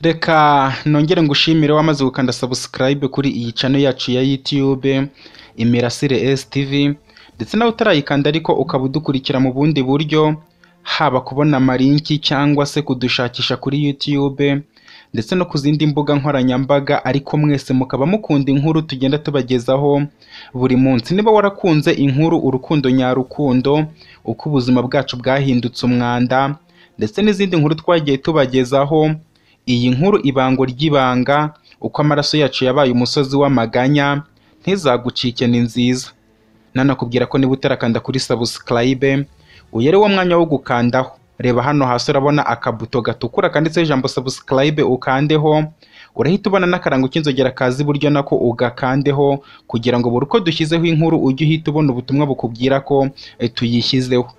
Reka nongere ngushimire wamaze gukanda subscribe kuri iyi channel yacu ya YouTube Imirasire STV, ndetse nawe utarayikanda ariko ukaba udukurikira mu bundi buryo, haba kubona amalinki cyangwa se kudushakisha kuri YouTube ndetse no ku zindi mbuga nkoranyambaga, ariko mwese mukaba mukunda inkuru tugenda tubagezaho buri munsi. Niba warakunze inkuru urukundo nyarukundo, uko ubuzima bwacu bwahindutse umwanda, ndetse n'izindi nkuru twagiye tubagezaho, iyi nkuru ibango ry'ibanga, uko amaraso yacu yabaye umusozi w'amaganya, ntizagucike ni nziza. Nanakubwira ko niba utarakanda kuri subscribe, uyu ari wo mwanya wo gukandaho. Reba hano hasi urabona akabuto gatukura kanditseho ijambo subscribe, ukandeho. Urahita ubona n'akarango k'inzogera kaza iburyo nako ugakandeho, kugira ngo buri uko dushyizeho inkuru ujye uhita ubona ubutumwa bukubwira ko tuyishyizeho.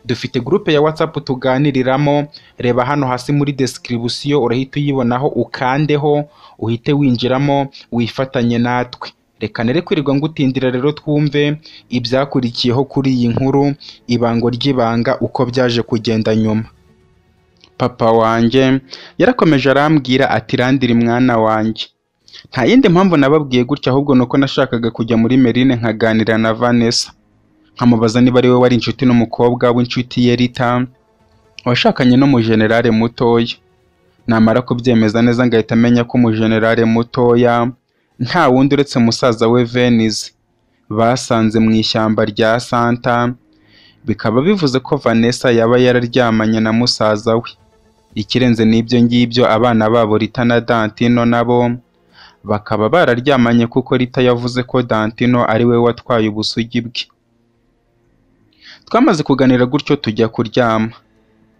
Dufite groupe ya WhatsApp tuganiriramo, reba hano hasi muri description urahita uyibonaho, ukandeho uhite winjiramo wifatanye natwe. Reka nere kwirirwa ngutindira rero twumve ibyakurikiyeho kuri iyi nkuru ibango ry'ibanga uko byaje kugenda nyuma. Papa wanjye yarakomeje arambwira ati Randiri mwana wanjye, nta yindi mpamvu nababwiye gutya, ahubwo nuko nashakaga kujya muri Merine nkaganira na Vanessa, nkamubaza niba ari we wari inshuti n'umukobwa w'inshuti ye Rita washakanye no mu generale mutoya. Namara kubyemeza neza ngahita amenya ko mu generale mutoya nta wundi uretse musaza we Venice basanze mu ishyamba rya Santa. Bikaba bivuze ko Vanessa yaba yararyamanye na musaza we. Ikirenze n'ibyo ngibyo, abana babo Rita na Dantino nabo bakaba bararyamanye, kuko Rita yavuze ko Dantino ari we watwaye ubusugi bwe. Twamaze kuganira gutyo tujya kuryama.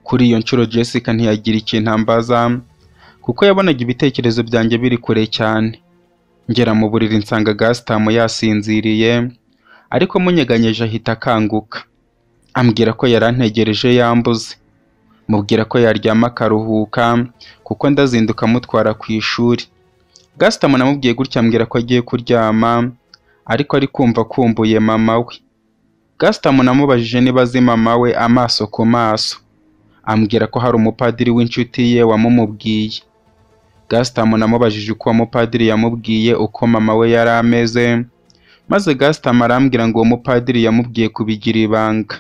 Kuri iyo nshuro Jessica ntiyagira ikintu ambaza, kuko yabonaga ibitekerezo byanjye biri kure cyane. Ngera mu buriri nsanga Gaston yasinziriye, ariko munyeganyeje ahita akanguka. Ambwira ko yarantegereje yambuze. Mubwira ko yaryama akaruhuka, kuko ndazinduka mutwara ku ishuri. Gaston namubwiye gutya, ambwira ko agiye kuryama, ariko ari kumva kumbuye mama we. Gaston namubajije niba azi mama we amaso ku maso. Ambwira ko hari umupadiri w'inshuti ye wamumubwiye. Gaston namubajije uko umupadiri yamubwiye uko mama we yari ameze, maze Gaston arambwira ngo uwo mupadiri yamubwiye kubigira ibanga.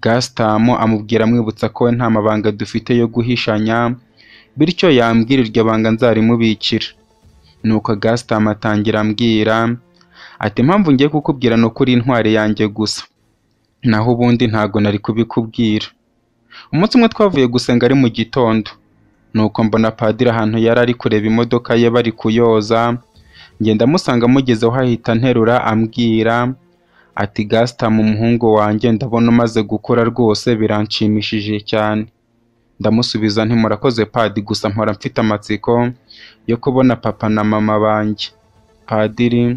Gaston amubwira amwibutsa ko we nta mabanga dufite yo guhishanya, bityo yambwira iryo banga nzarimubikira. Nuko Gaston atangira ambwira ati impamvu ngiye kukubwira ni ukuri intwari yanjye gusa, naho ubundi ntago nari kubikubwira. Umunsi umwe twavuye gusenga ari mu gitondo, nuko mbona padiri ahantu yari ari kureba imodoka ye bari kuyoza. Ngenda musanga mugezeho ahita nterura ambwira ati Gaston mu muhungu wanjye ndabona umaze gukura rwose, biranshimishije cyane. Ndamusubiza nti murakoze padi, gusa mpora mfite amatsiko yo kubona papa na mama banjye. Padiri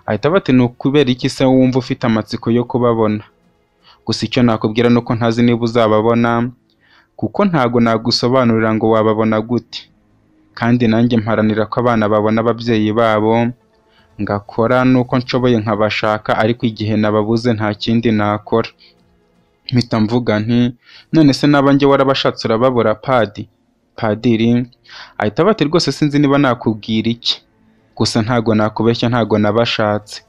ahita bati ni ukubera iki se wumva ufite amatsiko yo kubabona? Gusa icyo nakubwira nuko ntazi niba uzababona, kuko ntago nagusobanurira ngo wababona gute, kandi nanjye mparanira ko abana babona ababyeyi babo, ngakora nuko nshoboye nkabashaka, ariko igihe nababuze nta kindi nakora. Mpita mvuga nti none se nabanjye warabashatse urababura padi? Padiri ahita bati rwose sinzi niba nakubwira iki, gusa ntago nakubeshya, ntago nabashatse,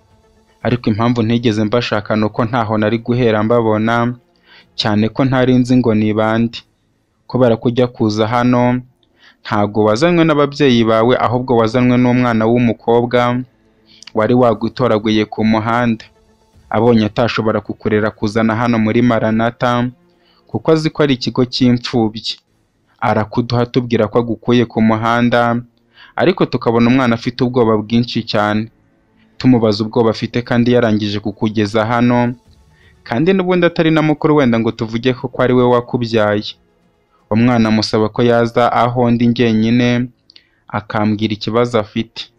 ariko impamvu ntigeze mbashaka nuko ntaho nari guhera mbabona, cyane ko ntari nzi ngo ni bande. Kubera ko ujya kuza hano ntago wazanwe n'ababyeyi bawe, ahubwo wazanwe n'umwana w'umukobwa wari wagutoraguye ku muhanda. Abonye atashobora kukurera kuzana hano muri Maranatha, kuko azi ko ari ikigo cy'imfubyi, arakuduha tubwira ko agukuye ku muhanda, ariko tukabona umwana afite ubwoba bwinshi cyane. Tumubaza ubwoba afite kandi yarangije kukugeza hano, kandi n'ubundi atari na mukuru wenda ngo tuvuge ko ari we wakubyaye. Umwana amusaba ko yaza aho ndi njyenyine akambwira ikibazo afite.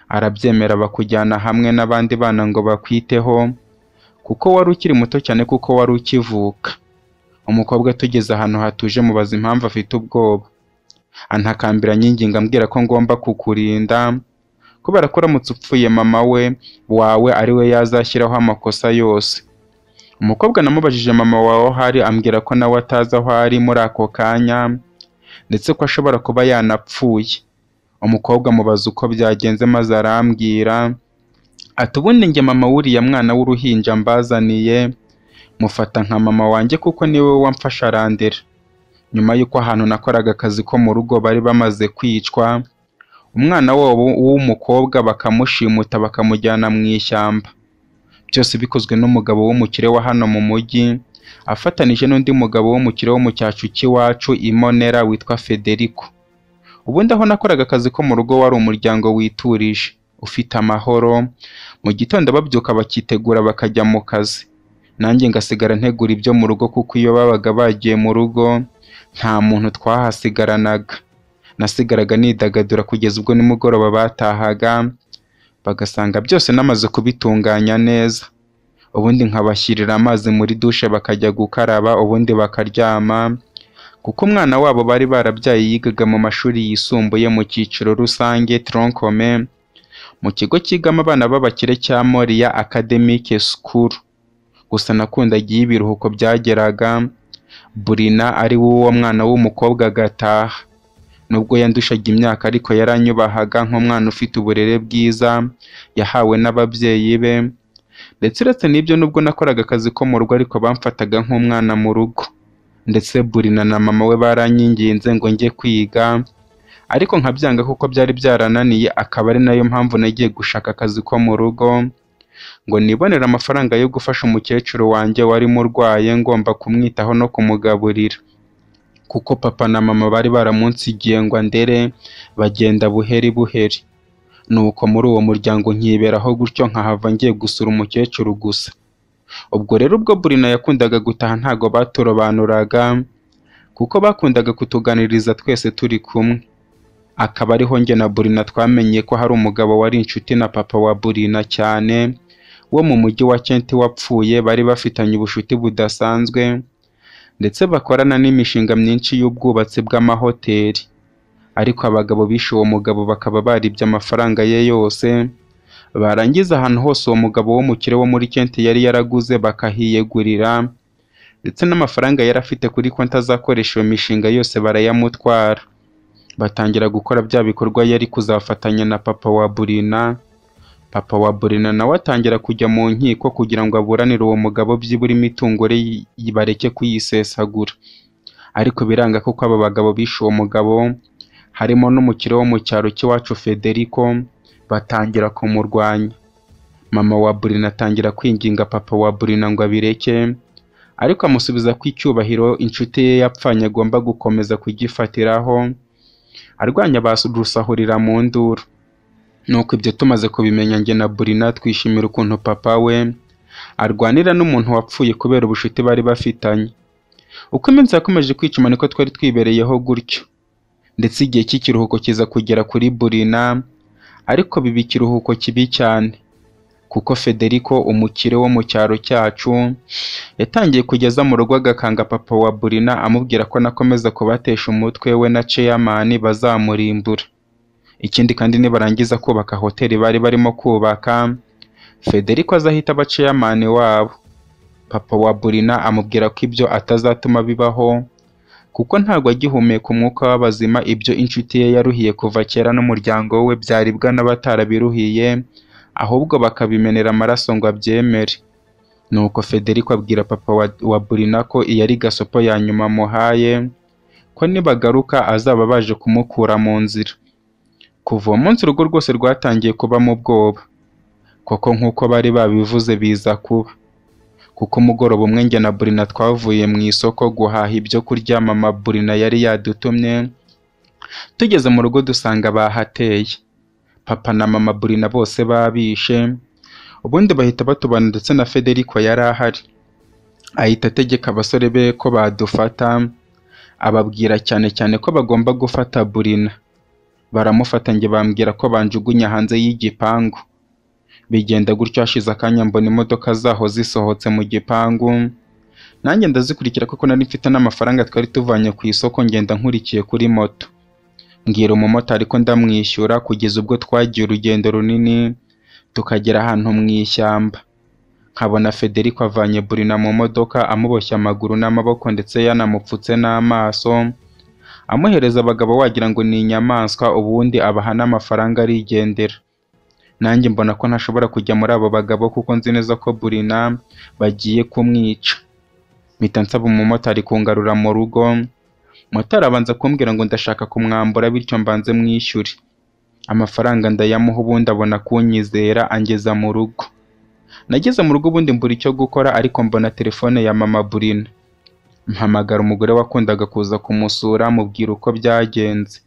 Arabyemera, bakujyana hamwe n'abandi bana ngo bakwiteho, kuko wari ukiri muto cyane, kuko wari ukivuka. Umukobwa tugeze ahantu hatuje mubaza impamvu afite ubwoba. Antakambira nyinginga ambwira ko ngomba kukurinda, kubera ko uramutse upfuye mama we wawe ari we yazashyiraho amakosa yose. Umukobwa namubajije mama wawe aho hari, ambwira ko nawe atazi aho ari muri ako kanya, ndetse ko ashobora kuba yanapfuye. Umukobwa amubaza uko byagenze maze arambwira ati ubundi njye mama w'uriya mwana w'uruhinja mbazaniye mufata nka mama wanjye kuko niwe wamfasha arandera. Nyuma y'uko ahantu nakoraga akazi ko mu rugo bari bamaze kwicwa, umwana wabo w'umukobwa bakamushimuta bakamujyana mu ishyamba. Byose bikozwe n'umugabo w'umukire wa hano mu mujyi afatanije n'undi mugabo w'umukire wo mu cyacu cy'iwacu Imonera witwa Federico. Ubundi aho nakoraga akazi ko mu rugo wari umuryango witurije ufite amahoro. Mu gitondo babyuka bakitegura bakajya mu kazi, nanjye ngasigara ntegura ibyo mu rugo kuko iyo babaga bagiye mu rugo nta muntu twahasigaranaga. Nasigaraga nidagadura kugeza ubwo nimugoroba batahaga bagasanga byose namaze kubitunganya neza. Ubundi nkabashyirira amazi muri dushe bakajya gukaraba ubundi bakaryama, kuko umwana wabo bari barabyaye yigaga mu mashuri yisumbuye mu cyiciro rusange Troncome mu kigo cyigamo abana b'abakire cya Moria Academic School. Gusa nakundaga iyo ibiruhuko byageraga Burina ari uwo mwana w'umukobwa agataha. Nubwo yandushaga imyaka ariko yaranyubahaga nk'umwana ufite uburere bwiza yahawe n'ababyeyi be. Ndetse uretse n'ibyo nubwo nakoraga akazi ko mu rugo ariko bamfataga nk'umwana mu rugo. Ndetse Burina na mama we baranyinginze ngo njye kwiga ariko nkabyanga kuko byari byarananiye, akaba ari nayo mpamvu nagiye gushaka akazi ko mu rugo ngo nibonere amafaranga yo gufasha umukecuru wanjye wari murwaye ngomba kumwitaho no kumugaburira, kuko papa na mama bari baramunsigiye ngo andere bagenda buheri buheri. Nuko muri uwo muryango nkiberaho gutyo nkahava ngiye gusura umukecuru gusa. Ubwo rero ubwo Burina yakundaga gutaha ntago baturobanuraga kuko bakundaga kutuganiriza twese turi kumwe. Akaba ariho njye na Burina twamenye ko hari umugabo wari inshuti na papa wa Burina cyane wo mu mujyi wa Kent wapfuye. Bari bafitanye ubushuti budasanzwe ndetse bakorana n'imishinga myinshi y'ubwubatsi bw'amahoteli, ariko abagabo bishe uwo mugabo bakaba baribye amafaranga ye yose. Barangiza ahantu hose uwo mugabo w'umukire wo muri Kent yari yaraguze bakahiyegurira, ndetse n'amafaranga yari afite kuri konti azakoresha iyo mishinga yose barayamutwara. Batangira gukora bya bikorwa yari kuzafatanya na papa wa Burina. Papa wa Burina nawe atangira kujya mu nkiko kugira ngo aburanire uwo mugabo byibura imitungo ye bareke kuyisesagura, ariko biranga kuko aba bagabo bishe uwo mugabo harimo n'umukire wo mu cyaro cy'iwacu Federico batangira kumurwanya. Mama wa Burina atangira kwinginga papa wa Burina ngo abireke, ariko amusubiza ko icyubahiro inshuti ye yapfanye agomba gukomeza kugifatiraho, arwanya basudusahurira mu nduru. Nuko ibyo tumaze kubimenya njye na Burina twishimira ukuntu papa we arwanira n'umuntu wapfuye kubera ubushuti bari bafitanye. Uko iminsi yakomeje kwicuma niko twari twibereyeho gutyo, ndetse igihe cy'ikiruhuko kiza kugera kuri Burina, ariko biba ikiruhuko kibi cyane kuko Federico umukire wo mu cyaro cyacu yatangiye kugeza mu rugo agakanga papa wa Burina amubwira ko nakomeza kubatesha umutwe we na chairman bazamurimbura. Ikindi kandi nibarangiza kubaka hoteli bari barimo kubaka, Federico azahita aba chairman wabo. Papa wa Burina amubwira ko ibyo atazatuma bibaho kuko ntabwo agihumeka umwuka w'abazima. Ibyo inshuti ye yaruhiye kuva kera n'umuryango we byaribwa n'abatarabiruhiye, ahubwo bakabimenera amaraso ngo abyemere. Nuko Federico abwira papa wa Burina ko iyo ari gasopo ya nyuma muhaye, ko nibagaruka azaba baje kumukura mu nzira. Kuva uwo munsi urugo rwose rwatangiye kuba mu bwoba, koko nk'uko bari babivuze biza kuba, kuko umugoroba umwe njye na Burina twavuye mu isoko guhaha ibyo kurya mama Burina yari yadutumye. Tugeze mu rugo dusanga bahateye, papa na mama Burina bose babishe. Ubundi bahita batubana ndetse na Federico yari ahari, ahita ategeka abasore be ko badufata, ababwira cyane cyane ko bagomba gufata Burina. Baramufata njye bambwira ko banjugunya hanze y'igipangu. Bigenda gutyo hashize akanya mbona imodoka zaho zisohotse mu gipangu, nanjye ndazikurikira kuko nari mfite n'amafaranga twari tuvanye ku isoko ngenda nkurikiye kuri moto. Mbwira umumotari ko ndamwishyura kugeza ubwo twagiye urugendo runini tukagera ahantu mu ishyamba. Nkabona Federico avanye Burina mu modoka amuboshya amaguru n'amaboko ndetse yanamupfutse n'amaso, amuhereza abagabo wagira ngo ni inyamaswa, ubundi abaha n'amafaranga arigendera. Nanjye mbona ko ntashobora kujya muri abo bagabo kuko nzi neza ko Burina bagiye kumwica. Mpita nsaba umumotari kungarura mu rugo. Motari abanza kumbwira ngo ndashaka kumwambura bityo mbanze mwishyure. Amafaranga ndayamuha ubundi abona kunyizera angeza mu rugo. Nageze mu rugo ubundi mbura icyo gukora ariko mbona telefone ya mama Burina. Mpamagara umugore wakundaga kuza kumusura mubwira uko byagenze.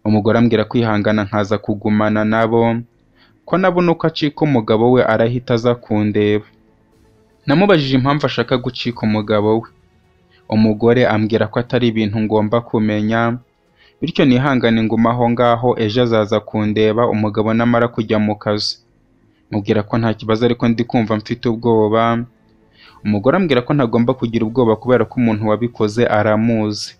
Umugore ambwira kwihangana nkaza kugumana nabo, ko nabona uko acika umugabo we arahita aza kundeba. Namubajije impamvu ashaka gucika umugabo we. Umugore ambwira ko atari ibintu ngomba kumenya, bityo nihangane nguma aho ngaho, ejo azaza kundeba umugabo namara kujya mu kazi. Mubwira ko nta kibazo ariko ndi kumva mfite ubwoba. Umugore ambwira ko ntagomba kugira ubwoba kubera ko umuntu wabikoze aramuzi.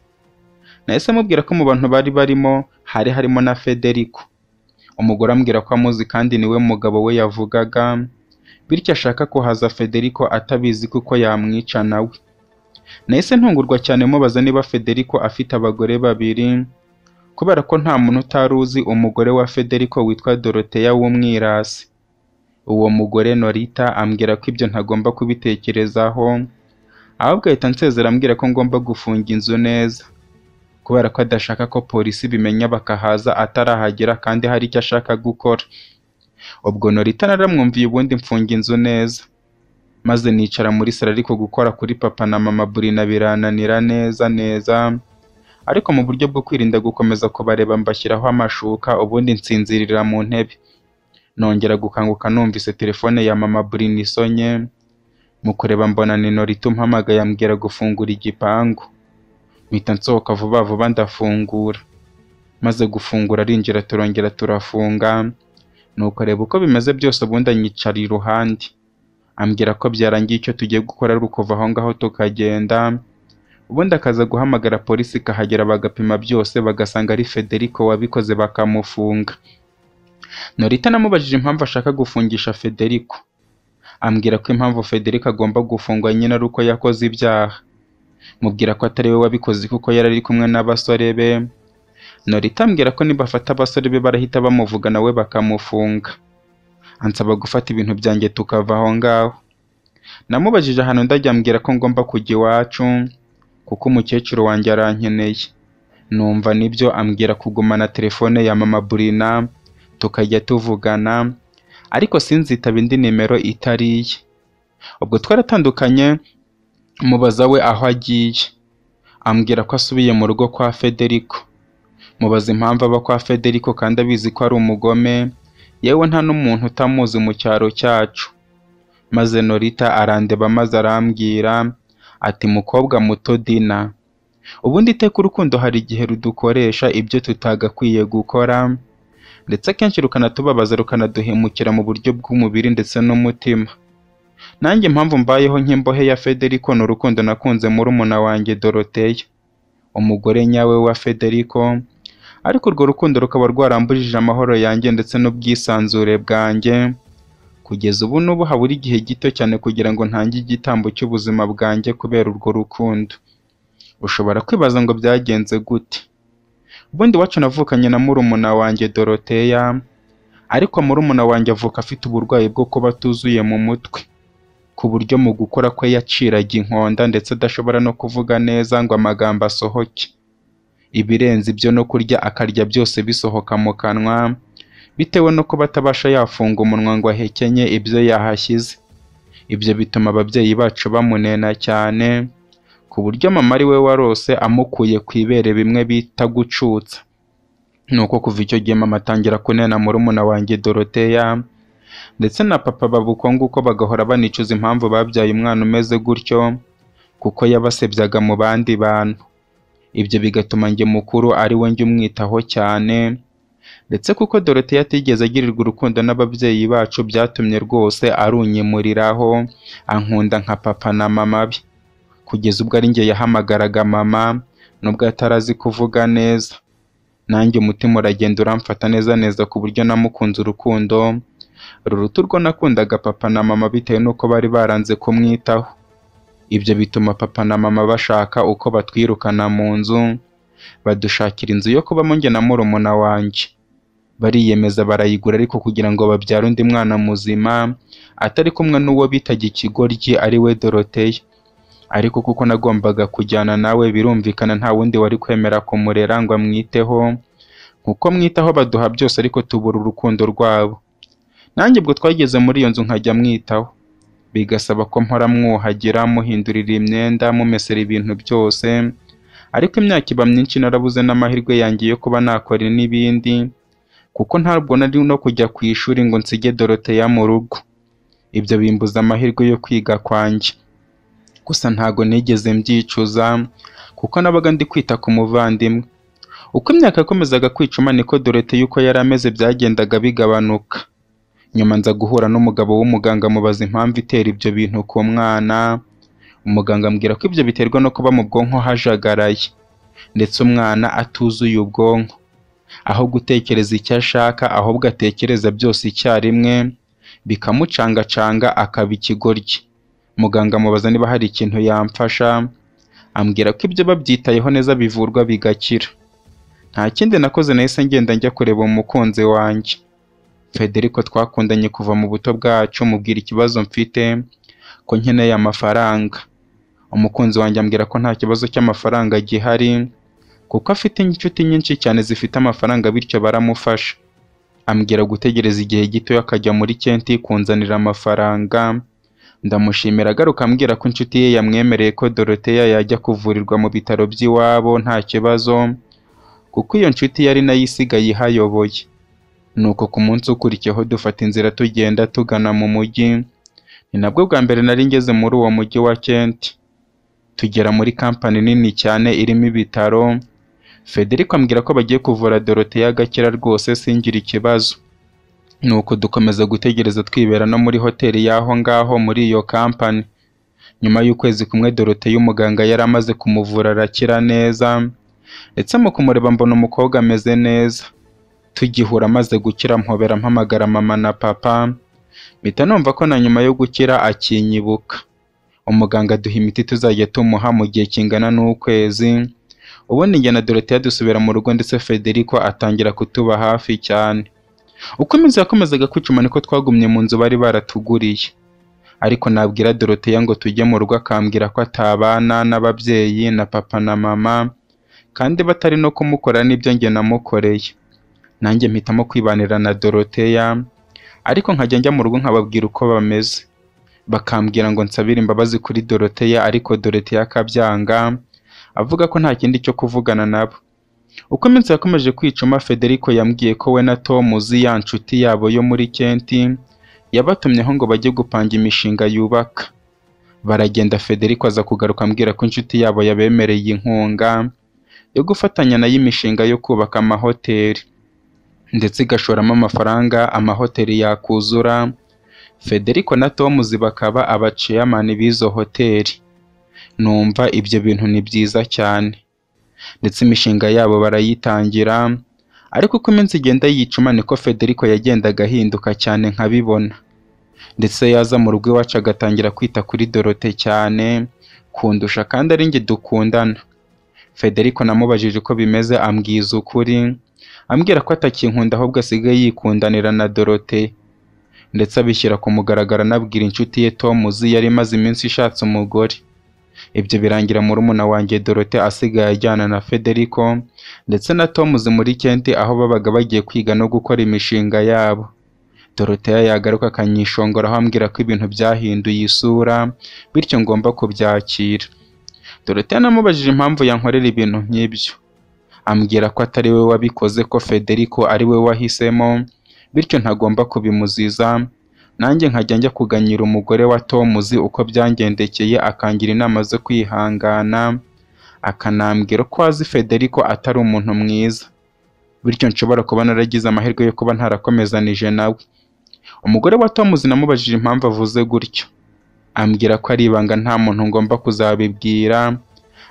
Nahise mubwira ko mu bantu bari barimo harimo na Federico. Umugore ambwira ko amuzi kandi niwe mugabo we yavugaga, bityo ashaka kuhaza Federico atabizi kuko yamwica nawe. Nahise ntungurwa cyane mubaza niba Federico afite abagore babiri, kubera ko nta muntu utari uzi umugore wa Federico witwa Dorothea w'umwirasi. Uwo mugore Norita ambwira ko ibyo ntagomba kubitekerezaho, ahubwo ahita ansezera ambwira ko ngomba gufunga inzu neza, kubera ko adashaka ko polisi bimenya bakahaza atarahagera kandi hari icyo ashaka gukora. Ubwo Norita naramwumviye ubundi mfunga inzu neza, maze nicara muri salo ariko gukora kuri papa na mama Burina birananira neza, ariko mu buryo bwo kwirinda gukomeza kubareba mbashyiraho amashuka ubundi nsinzirira mu ntebe. Nongera gukanguka numvise telefone ya mama Burina isonye, mu kureba mbona ni Norita umpamagaye ambwira gufungura igipangu. Mpita nsohoka vuba vuba ndafungura, maze gufungura arinjira turongera turafunga, nuko areba uko bimeze byose ubundi anyicara iruhande. Ambwira ko byarangiye icyo tugiye gukora ari ukuva aho ngaho tukagenda, ubundi akaza guhamagara polisi ikahagera bagapima byose bagasanga ari Federico wabikoze bakamufunga. Norita namubajije impamvu ashaka gufungisha Federico. Ambwira ko impamvu Federico agomba gufungwa nyine ari uko yakoze ibyaha. Mubwira ko atari we wabikoze kuko yari ari kumwe n'abasore be. Norita ambwira ko nibafata abasore be barahita bamuvuga nawe bakamufunga. Ansaba gufata ibintu byanjye tukava aho ngaho. Namubajije ahantu ndajya ambwira ko ngomba kujya iwacu kuko umukecuru wanjye arankeneye. Numva nibyo ambwira kugumana telefone ya mama Burina tukajya tuvugana, ariko sinzitaba indi nimero itari iye. Ubwo twaratandukanye, mubaza we aho agiye. Ambwira ko asubiye mu rugo kwa Federico. Mubaza impamvu aba kwa Federico kandi abizi ko ari umugome, yewe nta n'umuntu utamuzi mu cyaro cyacu. Maze Norita arandeba maze arambwira ati mukobwa muto Dina, ubundi iteka urukundo hari igihe rudukoresha ibyo tutagakwiye gukora, ndetse akenshi rukanatubabaza rukanaduhemukira mu buryo bw'umubiri ndetse n'umutima. Nanjye impamvu mbayeho nk'imbohe ya Federico ni urukundo nakunze murumuna wanjye Dorothea, umugore nyawe wa Federico, ariko urwo rukundo rukaba rwarambujije amahoro yanjye ndetse n'ubwisanzure bwanjye. Kugeza ubu n'ubu habura igihe gito cyane kugira ngo ntange igitambo cy'ubuzima bwanjye kubera urwo rukundo. Ushobora kwibaza ngo byagenze gute? Ubundi wacu navukanye na murumuna wanjye Dorothea, ariko murumuna wanjye avuka afite uburwayi bwo kuba atuzuye mu mutwe, ku buryo mu gukora kwe yaciraga inkonda ndetse adashobora no kuvuga neza ngo amagambo asohoke. Ibirenze ibyo no kurya akarya byose bisohoka mu kanwa, bitewe no kuba atabasha yafunga umunwa ngo ahekenye ibyo yahashyize. Ibyo bituma ababyeyi bacu bamunena cyane, ku buryo mama ari we warose amukuye ku ibere bimwe bita gucutsa. Nuko kuva icyo gihe mama atangira kunena murumuna wanjye Dorothea, ndetse na papa babuko nguko bagahora banicuza impamvu babyaye umwana umeze gutyo, kuko yabasebyaga mu bandi bantu. Ibyo bigatuma njye mukuru ari we njye umwitaho cyane, ndetse kuko Dorothea atigeze agirirwa urukundo n'ababyeyi bacu byatumye rwose arunyimuriraho ankunda nka papa na mama be, kugeza ubwo ari njye yahamagaraga mama nubwo atarazi kuvuga neza. Nanjye umutima uragenda uramfata neza ku buryo namukunze urukundo ruruta urwo nakundaga papa na mama bitewe n'uko bari baranze kumwitaho. Ibyo bituma papa na mama bashaka uko batwirukana mu nzu, badushakira inzu yo kubamo njye na murumuna wanjye. Bariyemeza barayigura ariko kugira ngo babyare undi mwana muzima atari kumwe n'uwo bitaga ikigoryi ari we Doroteya. Ariko kuko nagombaga kujyana nawe birumvikana nta wundi wari kwemera kumurera ngo amwiteho nkuko mwitaho baduha byose, ariko tubura urukundo rwabo. Nanjye ubwo twageze muri iyo nzu nkajya mwitaho, bigasaba ko mpora mwuhagira, muhindurira imyenda, mumesera ibintu byose. Ariko imyaka iba myinshi narabuze n'amahirwe yanjye yo kuba nakora n'ibindi, kuko ntabwo nari no kujya ku ishuri ngo nsige Doroteya mu rugo. Ibyo bimbuza amahirwe yo kwiga kwanjye. Gusa ntago nigeze mbyicuza kuko nabaga ndi kwita ku muvandimwe. Uko imyaka yakomezaga kwicuma niko Doroteya uko yari ameze byagendaga bigabanuka. Nyuma nza guhura n'umugabo w'umuganga mubaza impamvu itera ibyo bintu ku mwana. Umuganga ambwira ko ibyo biterwa no kuba mu bwonko hajagaraye, ndetse umwana atuzuye ubwonko. Aho gutekereza icyo ashaka ahubwo atekereza byose icyarimwe, bikamucangacanga akaba ikigoryi. Muganga amubaza niba hari ikintu yamfasha, ambwira ko ibyo babyitayeho neza bivurwa bigakira. Nta kindi nakoze, nahise ngenda njya kureba umukunzi wanjye Federico. Twakundanye kuva mu buto bwacu, mubwira ikibazo mfite ko nkeneye amafaranga. Umukunzi wanjye ambwira ko nta kibazo cy'amafaranga gihari kuko afite inshuti nyinshi cyane zifite amafaranga, bityo baramufasha. Ambwira gutegereza igihe gito akajya muri Kenti kunzanira amafaranga. Ndamushimira, agaruka ambwira ko inshuti ye yamwemereye ko Doroteya yajya kuvurirwa mu bitaro by'iwabo nta kibazo, kuko iyo nshuti yari nayo isigaye ihayoboye. Nuko ku munsi ukurikiyeho dufata inzira tugenda tugana mu mujyi. Ni nabwo bwa mbere nari ngeze muri uwo mujyi wa Kenti. Tugera muri kampani nini cyane irimo ibitaro. Federico ambwira ko bagiye kuvura Doroteya agakira rwose singira ikibazo. Nuko dukomeza gutegereza twibera no muri hoteli y'aho ngaho muri iyo kampani. Nyuma y'ukwezi kumwe Doroteya umuganga yari amaze kumuvura arakira neza, ndetse mu kumureba mbona umukobwa ameze neza. Tugihura amaze gukira mpobera mpamagara mama na papa, mpita numva ko na nyuma yo gukira akinyibuka. Umuganga aduha imiti tuzajya tumuha mu gihe kingana n'ukwezi. Ubundi njye na Doroteya dusubira mu rugo, ndetse Federico atangira kutuba hafi cyane. Uko iminsi yakomezaga kwicuma niko twagumye mu nzu bari baratuguriye. Ariko nabwira Doroteya ngo tujye mu rugo akambwira ko atabana n'ababyeyi na papa na mama, kandi batari no kumukora n'ibyo njye namukoreye. Nanjye mpitamo kwibanira na Doroteya, ariko nkajya njya mu rugo nkababwira uko bameze. Bakambwira ngo nsabire imbabazi kuri Doroteya, ariko Doroteya akabyanga, avuga ko nta kindi cyo kuvugana nabo. Uko iminsi yakomeje kwicuma, Federico yambwiye ko we na Tomuzi, ya nshuti yabo yo muri Kenti, yabatumyeho ngo bajye gupanga imishinga yubaka. Baragenda, Federico aza kugaruka ambwira ko inshuti yabo yabemereye inkunga yo gufatanya nayo imishinga yo kubaka amahoteli, ndetse igashoramo amafaranga amahoteli yakuzura. Federico na Tomuzi bakaba abaceyamani b'izo hoteli. Numva ibyo bintu ni byiza cyane, ndetse imishinga yabo barayitangira. Ariko uko iminsi igenda yicuma niko Federico yagendaga ahinduka cyane nkabibona, ndetse yaza mu rugo iwacu agatangira kwita kuri Dorote cyane kundusha, kandi ari njye dukundana. Federico namubajije uko bimeze, ambwiza ukuri, ambwira ko atakinkunda ahubwo asigaye yikundanira na Dorote, ndetse abishyira ku mugaragaro anabwira inshuti ye Tomuzi yari imaze iminsi ishatse umugore. Ibyo birangira murumuna wanjye Dorote asigaye ajyana na Federico ndetse na Tomuzi muri Kenti, aho babaga bagiye kwiga no gukora imishinga yabo. Doroteya yagaruka akanyishongoraho ambwira ko ibintu byahinduye isura, bityo ngomba kubyakira. Doroteya namubajije impamvu yankorera ibintu nk'ibyo, ambwira ko atari we wabikoze, ko Federico ari we wahisemo, bityo ntagomba kubimuziza. Nanjye nkajya njya kuganyira umugore wa Tomuzi uko byangendekeye, akangira inama zo kwihangana, akanambwira ko azi Federico atari umuntu mwiza, bityo nshobora kuba naragize amahirwe yo kuba ntarakomezanije nawe. Umugore wa Tomuzi namubajije impamvu avuze gutyo, ambwira ko ari ibanga nta muntu ngomba kuzabibwira,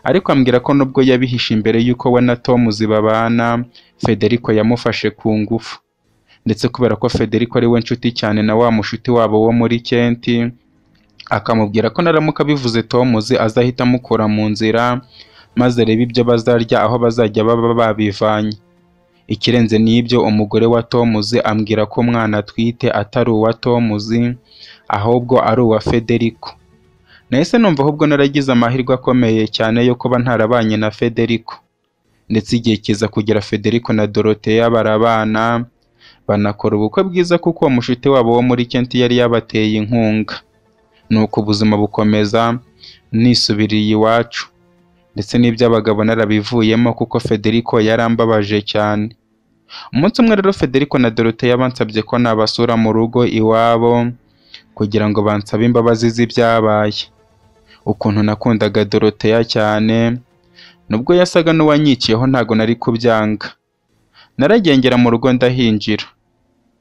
ariko ambwira ko nubwo yabihishe imbere y'uko we na Tomuzi babana, Federico yamufashe ku ngufu, ndetse kubera ko Federico ari we nshuti cyane na wa mushuti wabo wo muri Kenti, akamubwira ko naramuka bivuze Tomuzi azahita amukura mu nzira, maze arebe ibyo bazarya aho bazajya baba babivanye. Ikirenze n'ibyo, umugore wa Tomuzi ambwira ko umwana atwite atari uwa Tomuzi ahubwo ari uwa Federico. Nahise numva ahubwo naragize amahirwe akomeye cyane yo kuba ntarabanye na Federico, ndetse igihe kiza kugera Federico na Dorothea barabana, banakora ubukwe bwiza kuko uwo mushuti wabo wo muri Kent yari yabateye inkunga. Nuko ubuzima bukomeza, nisubiriye iwacu, ndetse n'iby'abagabo narabivuyemo kuko Federico yarambabaje cyane. Umunsi umwe rero Federico na Dorothea bansabye ko nabasura mu rugo iwabo kugira ngo bansabe imbabazi z'ibyabaye. Ukuntu nakundaga Dorothea cyane, nubwo yasaga n'uwanyikiyeho ntago nari kubyanga. Naragengera mu rugo ndahinjira,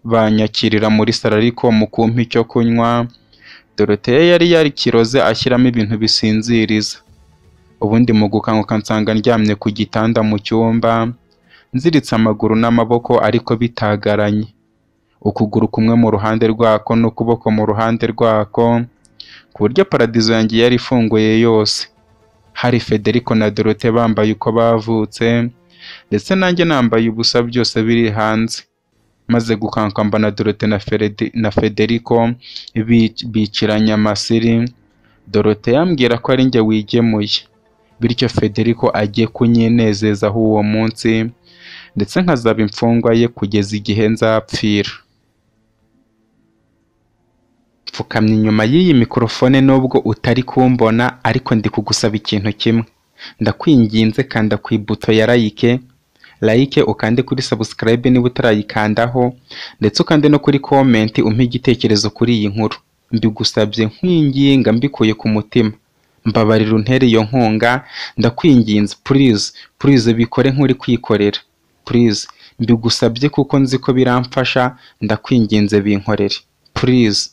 banyakirira muri salo ariko mu kumpa icyo kunywa Dorothea yari yarikiroze ashyiramo ibintu bisinziriza. Ubundi mu gukanguka nsanga ndyamye ku gitanda mu cyumba, nziritse amaguru n'amaboko ariko bitagaranye, ukuguru kumwe mu ruhande rwako n'ukuboko mu ruhande rwako, ku buryo paradizo yanjye yari ifunguye yose. Hari Federico na Dorothea bambaye uko bavutse, ndetse nanjye nambaye ubusa, byose biri hanze. Maze gukanguka mbona Dorothea na Federico biciranye amasiri. Dorothea ambwira ko ari njye wigemuye, bityo Federico agiye kunyinezezaho uwo munsi, ndetse nkazaba imfungwa ye kugeza igihe nzapfira. Pfukamye inyuma y'iyi mikrofone nubwo utari kumbona, ariko ndi kugusaba ikintu kimwe. Ndakwinginze kanda ku ibuto ya like, ukande kuri subscribe niba utarayikandaho, ndetse ukande no kuri comment umpe igitekerezo kuri iyi nkuru. Mbigusabye nkwinginga mbikuye ku mutima. Mbabarira untere iyo nkunga, ndakwinginze please bikore nk'uri kwikorera. Please mbigusabye kuko nzi ko biramfasha, ndakwinginze binkorere. Please.